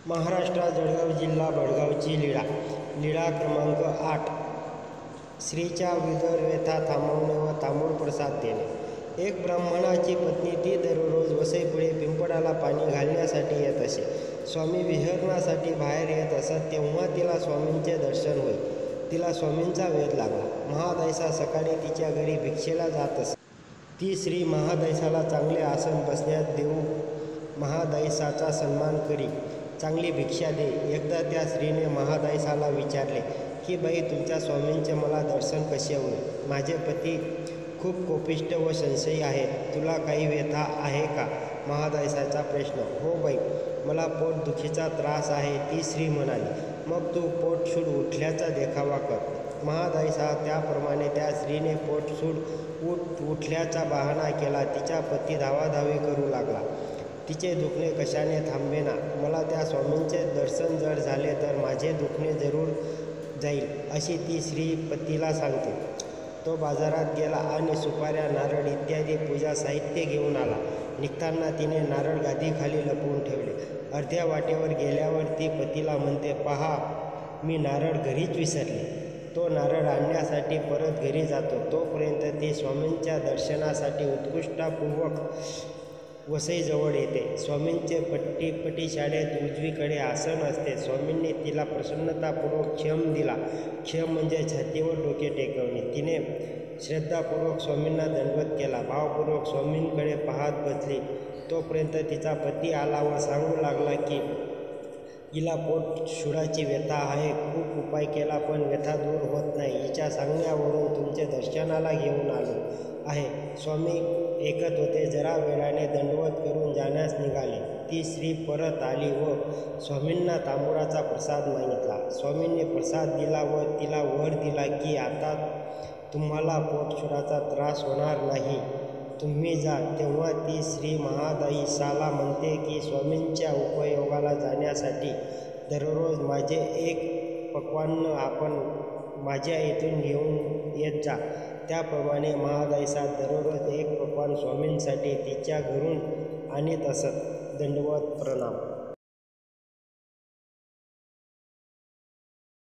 महाराष्ट्रात जळगाव जिल्हा बडगावची लीळा क्रमांक 8. स्त्रीच्या विधर व्यथा थांबवणे व तांबूळ प्रसाद देणे. एक ब्राह्मणाची पत्नी ती दररोज वसईपुढे पिंपळाला पाणी घालण्यासाठी येत असे. स्वामी विहरणासाठी बाहेर येत असत तेव्हा तिला स्वामींचे दर्शन होई. तिला स्वामींचा वेध लागला. महादैसा सकाळी तिच्या घरी भिक्षेला जात असे. ती स्त्री महादैसाला चांगले आसन बसण्यात देऊ महादैसाचा सन्मान करी. चांगली भिक्षा दे. एकदा त्या स्त्रीने महादैसाला विचारले की बाई, तुमच्या स्वामींचे मला दर्शन कसे होईल? माझे पती खूप कोपिष्ट व संशयी आहेत. तुला काही व्यथा आहे का? महादैसाचा प्रश्न. हो बाई, मला पोटदुखीचा त्रास आहे, ती स्त्री म्हणाली. मग तू पोटशूड उठल्याचा देखावा कर. महादैसा त्याप्रमाणे त्या स्त्रीने पोटशूड उठल्याचा बहाणा केला. तिचा पती धावाधावी करू लागला. तिचे दुखणे कशाने थांबेना. मला त्या स्वामींचे दर्शन जर झाले तर माझे दुखणे जरूर जाईल, अशी ती स्त्री पतीला सांगते. तो बाजारात गेला आणि सुपाऱ्या, नारळ इत्यादी पूजा साहित्य घेऊन आला. निघताना तिने नारळ गादीखाली लपवून ठेवले. अर्ध्या वाटेवर गेल्यावर ती पतीला म्हणते, पहा, मी नारळ घरीच विसरले. तो नारळ आणण्यासाठी परत घरी जातो. तोपर्यंत ती स्वामींच्या दर्शनासाठी उत्कृष्टपूर्वक वसईजवळ येते. स्वामींचे पटीशाळेत उजवीकडे आसन असते. स्वामींनी तिला प्रसन्नतापूर्वक क्षम दिला. क्षम म्हणजे छातीवर डोके टेकवणे. तिने श्रद्धापूर्वक स्वामींना दंडवत केला. भावपूर्वक स्वामींकडे पाहत बसली. तोपर्यंत तिचा पती आला व सांगू लागला की हिला पोटशुडाची व्यथा आहे. खूप उपाय केला पण व्यथा दूर होत नाही. हिच्या सांगण्यावरून तुमचे दर्शनाला घेऊन आलो आहे. स्वामी ऐकत होते. जरा वेळाने दंडवत करून जाण्यास निघाले. ती स्त्री परत आली व स्वामींना तांबूळाचा प्रसाद मागितला. स्वामींनी प्रसाद दिला व तिला वर दिला की आता तुम्हाला पोटशुडाचा त्रास होणार नाही, तुम्ही जा. तेव्हा ती स्त्री महादैसाला म्हणते की स्वामींच्या उपयोगाला जाण्यासाठी दररोज माझे एक पक्वान्न आपण माझ्या इथून घेऊन येत जा. त्याप्रमाणे महादैसा दररोज एक पक्वान्न स्वामींसाठी तिच्या घरून आणत असत. दंडवत प्रणाम.